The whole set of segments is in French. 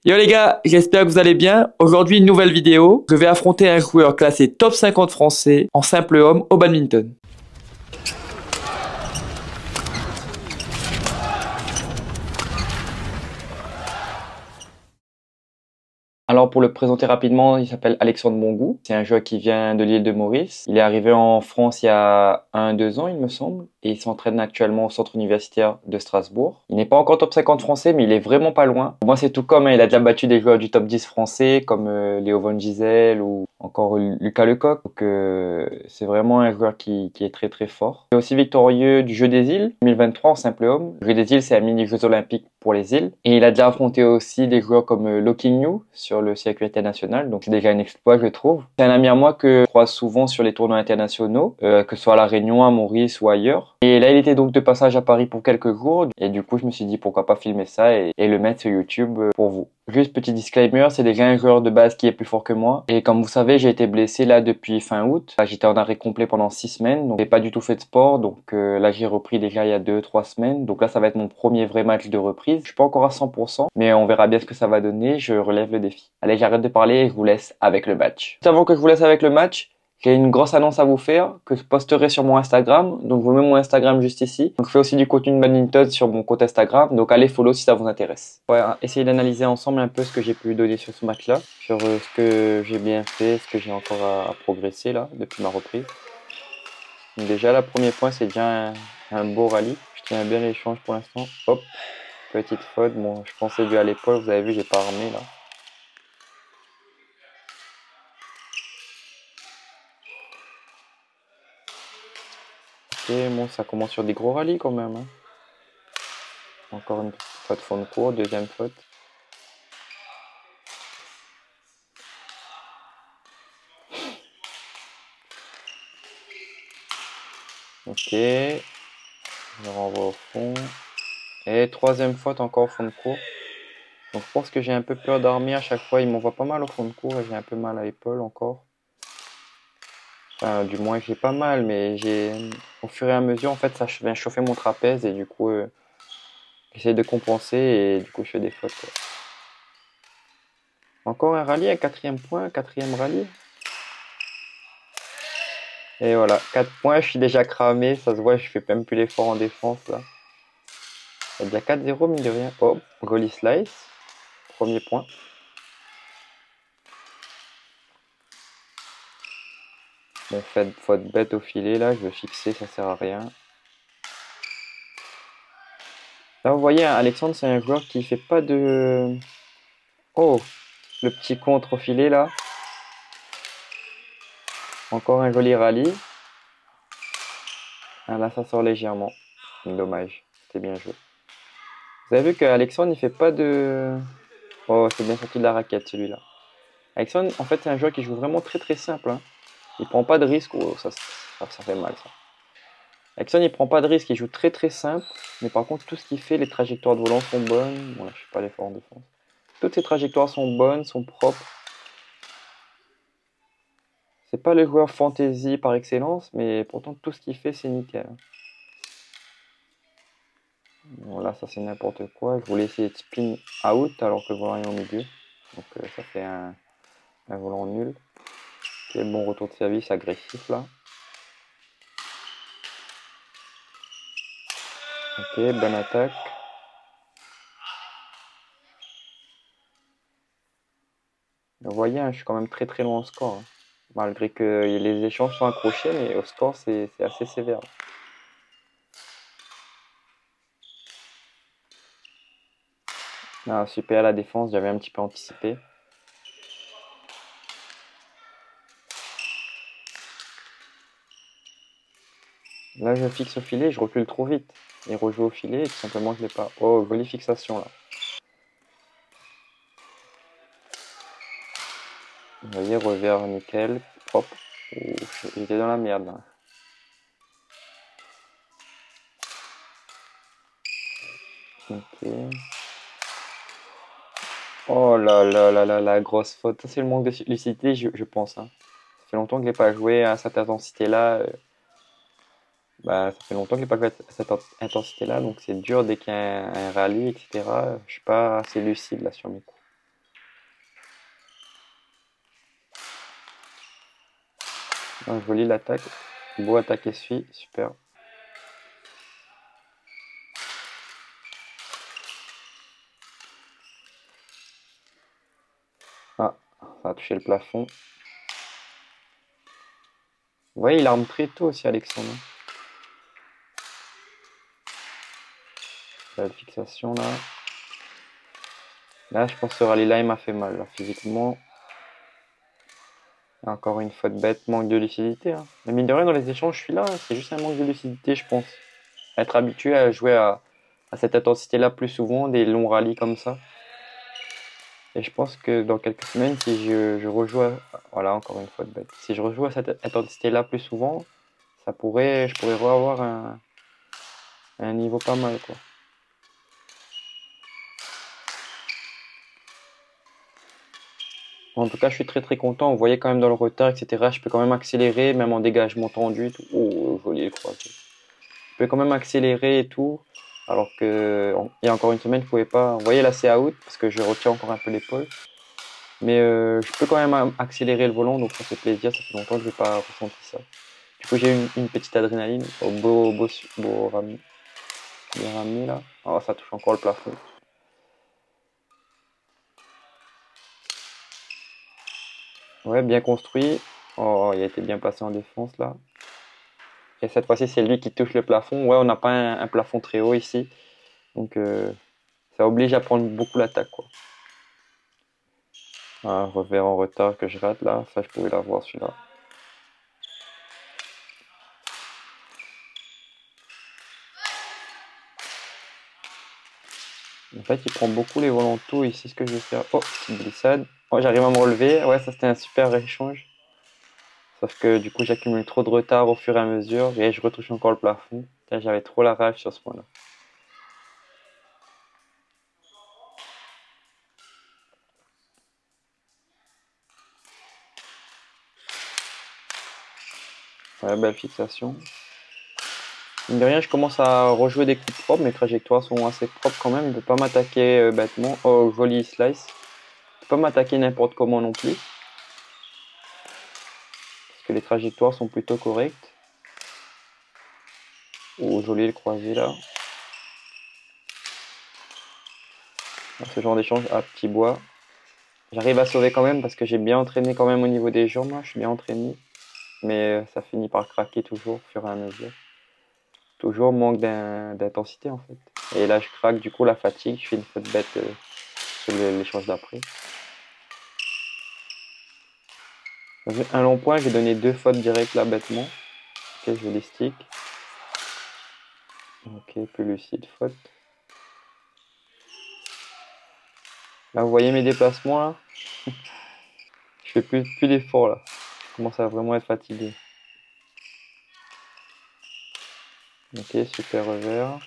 Yo les gars, j'espère que vous allez bien. Aujourd'hui, une nouvelle vidéo. Je vais affronter un joueur classé top 50 français en simple homme au badminton. Alors pour le présenter rapidement, il s'appelle Alexandre Bongout. C'est un joueur qui vient de l'île de Maurice. Il est arrivé en France il y a 1-2 ans, il me semble, et il s'entraîne actuellement au centre universitaire de Strasbourg. Il n'est pas encore top 50 français, mais il est vraiment pas loin. Pour moi, c'est tout comme, hein, il a déjà battu des joueurs du top 10 français, comme Léo Von Gisel ou encore Lucas Lecoq. Donc c'est vraiment un joueur qui est très très fort. Il est aussi victorieux du Jeu des îles 2023 en simple homme. Le Jeu des îles, c'est un mini Jeux olympiques pour les îles. Et il a déjà affronté aussi des joueurs comme Loki New sur le circuit international. Donc c'est déjà un exploit, je trouve. C'est un ami à moi que je croise souvent sur les tournois internationaux, que ce soit à La Réunion, à Maurice ou ailleurs. Et là, il était donc de passage à Paris pour quelques jours. Et du coup, je me suis dit pourquoi pas filmer ça et le mettre sur YouTube pour vous. Juste petit disclaimer, c'est déjà un joueur de base qui est plus fort que moi. Et comme vous savez, j'ai été blessé là depuis fin août. J'étais en arrêt complet pendant 6 semaines, donc j'ai pas du tout fait de sport. Donc là, j'ai repris déjà il y a 2-3 semaines. Donc là, ça va être mon premier vrai match de reprise. Je suis pas encore à 100%, mais on verra bien ce que ça va donner. Je relève le défi. Allez, j'arrête de parler et je vous laisse avec le match. Juste avant que je vous laisse avec le match, j'ai une grosse annonce à vous faire que je posterai sur mon Instagram. Donc, je vous mets mon Instagram juste ici. Donc, je fais aussi du contenu de badminton sur mon compte Instagram. Donc, allez follow si ça vous intéresse. On va essayer d'analyser ensemble un peu ce que j'ai pu donner sur ce match-là. Sur ce que j'ai bien fait, ce que j'ai encore à progresser là, depuis ma reprise. Donc, déjà, le premier point, c'est déjà un beau rallye. Je tiens bien l'échange pour l'instant. Hop, petite faute. Bon, je pensais dû à l'épaule. Vous avez vu, j'ai pas armé là. Ok, bon, ça commence sur des gros rallyes quand même, hein. Encore une faute fond de cours, deuxième faute. Ok, je renvoie au fond. Et troisième faute encore au fond de cours. Donc je pense que j'ai un peu peur d'armer à chaque fois. Il m'envoie pas mal au fond de cours et j'ai un peu mal à l'épaule encore. Enfin, du moins j'ai pas mal, mais au fur et à mesure, en fait, ça vient chauffer mon trapèze et du coup, j'essaie de compenser et du coup, je fais des fautes, quoi. Encore un rallye, un quatrième point, quatrième rallye. Et voilà, 4 points, je suis déjà cramé, ça se voit, je fais même plus l'effort en défense là. Il y a déjà 4-0 mine de rien. Oh, goalie slice, premier point. Bon, faute bête au filet là, je veux fixer, ça sert à rien. Là vous voyez, Alexandre c'est un joueur qui fait pas de... Oh, le petit contre au filet là. Encore un joli rallye. Ah là ça sort légèrement. Dommage, c'était bien joué. Vous avez vu qu'Alexandre il fait pas de... Oh, c'est bien sorti de la raquette celui-là. Alexandre en fait c'est un joueur qui joue vraiment très très simple, hein. Il prend pas de risque, oh, ça fait mal ça. Alexandre il prend pas de risque, il joue très très simple, mais par contre tout ce qu'il fait, les trajectoires de volant sont bonnes. Bon là je fais pas l'effort en défense. Toutes ces trajectoires sont bonnes, sont propres. C'est pas le joueur fantasy par excellence, mais pourtant tout ce qu'il fait c'est nickel. Bon là ça c'est n'importe quoi, je voulais essayer de spin out alors que le volant est au milieu. Donc ça fait un volant nul. Quel bon retour de service agressif là. Ok, bonne attaque. Vous voyez, hein, je suis quand même très très loin au score, hein. Malgré que les échanges sont accrochés, mais au score c'est assez sévère. Ah, super la défense, j'avais un petit peu anticipé. Là je fixe au filet, je recule trop vite. Et rejoue au filet, et tout simplement je l'ai pas. Oh, jolie fixation là. Vous voyez, revers nickel, propre. J'étais dans la merde là. Ok. Oh là là là là, la grosse faute. Ça c'est le manque de lucidité, je pense, hein. Ça fait longtemps que je n'ai pas joué à cette intensité-là. Bah, ça fait longtemps que je n'ai pas joué à cette intensité-là, donc c'est dur dès qu'il y a un rallye, etc. Je suis pas assez lucide là sur mes coups. Ah, joli l'attaque. Beau attaque essuie, super. Ah, ça a touché le plafond. Vous voyez, il arme très tôt aussi, Alexandre. La fixation là. Là, je pense que ce rallye-là, il m'a fait mal. Là, physiquement, encore une faute bête, manque de lucidité. Hein. Mais mine de rien, dans les échanges, je suis là. C'est juste un manque de lucidité, je pense. Être habitué à jouer à cette intensité-là plus souvent, des longs rallyes comme ça. Et je pense que dans quelques semaines, si je rejoue voilà, encore une faute bête. Si je rejoue à cette intensité-là plus souvent, je pourrais revoir un niveau pas mal, quoi. En tout cas, je suis très très content. Vous voyez quand même dans le retard, etc. Je peux quand même accélérer, même en dégagement tendu. Tout. Oh, joli le croisé. Je peux quand même accélérer et tout. Alors que il y a encore une semaine, je pouvais pas. Vous voyez là, c'est out parce que je retiens encore un peu l'épaule. Mais je peux quand même accélérer le volant, donc ça fait plaisir. Ça fait longtemps que je n'ai pas ressenti ça. Du coup, j'ai une petite adrénaline. Oh, beau ramené. Bien ramené là. Oh, ça touche encore le plafond. Ouais, bien construit. Oh, il a été bien placé en défense là. Et cette fois-ci, c'est lui qui touche le plafond. Ouais, on n'a pas un plafond très haut ici. Donc, ça oblige à prendre beaucoup l'attaque, quoi. Un revers en retard que je rate là. Ça, je pouvais l'avoir celui-là. En fait, il prend beaucoup les volantaux ici. Ce que je vais faire. Oh, petite glissade. Oh, j'arrive à me relever. Ouais, ça, c'était un super échange. Sauf que du coup, j'accumule trop de retard au fur et à mesure. Et je retouche encore le plafond. Là, j'avais trop la rage sur ce point-là. Ouais, belle fixation. Mine de rien, je commence à rejouer des coups propres. Mes trajectoires sont assez propres quand même. Il ne peut pas m'attaquer bêtement. Oh, joli slice. Il ne peut pas m'attaquer n'importe comment non plus. Parce que les trajectoires sont plutôt correctes. Oh, joli le croisé là. Ce genre d'échange à petit bois. J'arrive à sauver quand même parce que j'ai bien entraîné quand même au niveau des jambes. Là. Je suis bien entraîné. Mais ça finit par craquer toujours au fur et à mesure. Toujours manque d'intensité en fait. Et là, je craque du coup la fatigue. Je fais une faute bête sur l'échange d'après. Un long point, j'ai donné deux fautes directes là bêtement. Ok, je les stick. Ok, plus lucide, faute. Là, vous voyez mes déplacements là. Je fais plus d'efforts là. Je commence à vraiment être fatigué. Ok, super revers.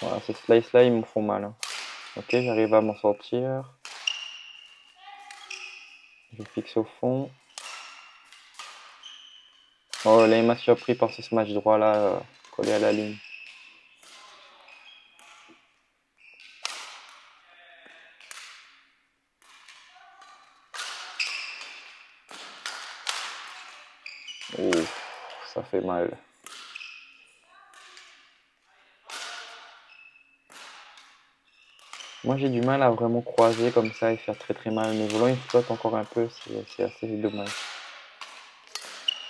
Voilà, ces slices là, ils me font mal. Hein. Ok, j'arrive à m'en sortir. Je fixe au fond. Oh, là, il m'a surpris par ce smash droit là, collé à la ligne. Oh, ça fait mal. Moi, j'ai du mal à vraiment croiser comme ça et faire très très mal. Mes volants, ils flottent encore un peu, c'est assez dommage.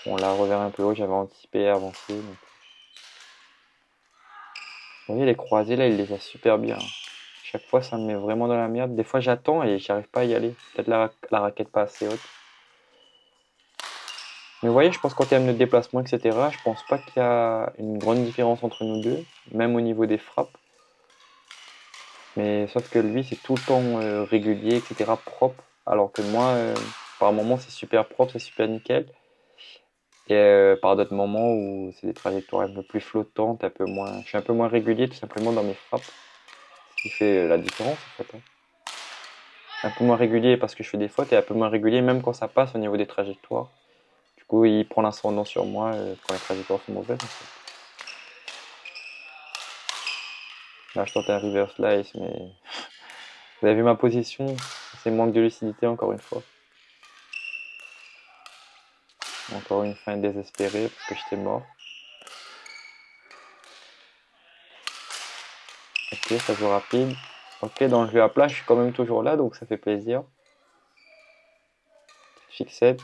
Bon, là, revers un peu haut, j'avais anticipé et avancé. Donc... Vous voyez, les croisés, là, il les a super bien. Chaque fois, ça me met vraiment dans la merde. Des fois, j'attends et j'arrive pas à y aller. Peut-être la raquette pas assez haute. Mais vous voyez, je pense qu'en termes de déplacement, etc., je pense pas qu'il y a une grande différence entre nous deux, même au niveau des frappes. Mais sauf que lui, c'est tout le temps régulier, etc., propre. Alors que moi, par moments, c'est super propre, c'est super nickel. Et par d'autres moments où c'est des trajectoires un peu plus flottantes, je suis un peu moins régulier tout simplement dans mes frappes. Ce qui fait la différence en fait. Hein. Un peu moins régulier parce que je fais des fautes et un peu moins régulier même quand ça passe au niveau des trajectoires. Du coup, il prend l'ascendant sur moi quand les trajectoires sont mauvaises. En fait. Là, je tente un reverse slice, mais vous avez vu ma position, c'est manque de lucidité encore une fois. Encore une fin désespérée parce que j'étais mort. Ok, ça joue rapide. Ok, dans le jeu à plat, je suis quand même toujours là, donc ça fait plaisir. Fixette.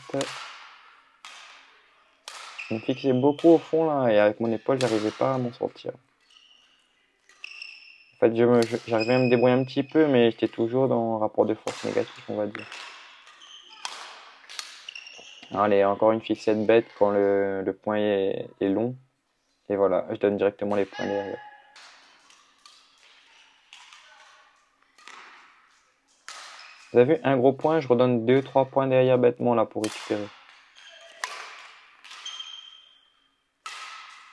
Je me fixais beaucoup au fond là, et avec mon épaule, j'arrivais pas à m'en sortir. En fait, j'arrivais à me débrouiller un petit peu, mais j'étais toujours dans un rapport de force négatif, on va dire. Allez, encore une fixette bête quand le point est long. Et voilà, je donne directement les points derrière. Vous avez vu, un gros point, je redonne 2-3 points derrière bêtement là pour récupérer.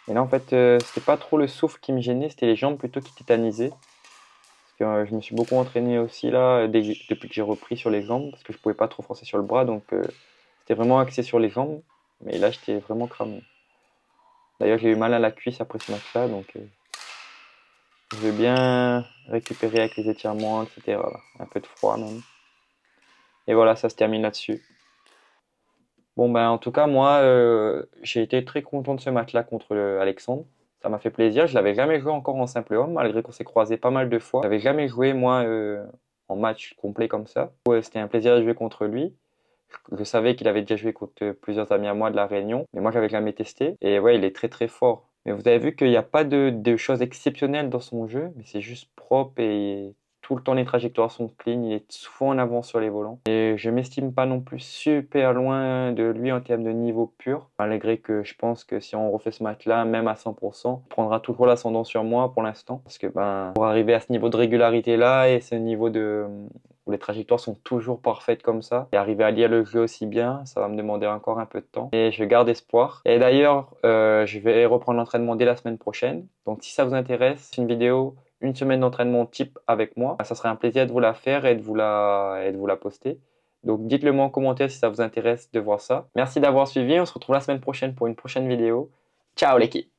Et là, en fait, c'était pas trop le souffle qui me gênait, c'était les jambes plutôt qui tétanisaient. Parce que je me suis beaucoup entraîné aussi là, depuis que j'ai repris sur les jambes, parce que je pouvais pas trop forcer sur le bras, donc c'était vraiment axé sur les jambes. Mais là, j'étais vraiment cramé. D'ailleurs, j'ai eu mal à la cuisse après ce match-là, donc je vais bien récupérer avec les étirements, etc. là. Un peu de froid même. Et voilà, ça se termine là-dessus. Bon, ben, en tout cas, moi, j'ai été très content de ce match-là contre Alexandre. Ça m'a fait plaisir. Je l'avais jamais joué encore en simple homme, malgré qu'on s'est croisé pas mal de fois. Je n'avais jamais joué, moi, en match complet comme ça. Ouais, c'était un plaisir de jouer contre lui. Je savais qu'il avait déjà joué contre plusieurs amis à moi de La Réunion, mais moi, j'avais jamais testé. Et ouais, il est très, très fort. Mais vous avez vu qu'il n'y a pas de choses exceptionnelles dans son jeu, mais c'est juste propre et tout le temps les trajectoires sont clean, il est souvent en avance sur les volants. Et je m'estime pas non plus super loin de lui en termes de niveau pur, malgré que je pense que si on refait ce match-là, même à 100%, il prendra toujours l'ascendant sur moi pour l'instant. Parce que ben, pour arriver à ce niveau de régularité-là et ce niveau où les trajectoires sont toujours parfaites comme ça, et arriver à lire le jeu aussi bien, ça va me demander encore un peu de temps. Et je garde espoir. Et d'ailleurs, je vais reprendre l'entraînement dès la semaine prochaine. Donc si ça vous intéresse, c'est une vidéo, une semaine d'entraînement type avec moi. Ça serait un plaisir de vous la faire et de vous la poster. Donc dites-le moi en commentaire si ça vous intéresse de voir ça. Merci d'avoir suivi. On se retrouve la semaine prochaine pour une prochaine vidéo. Ciao l'équipe!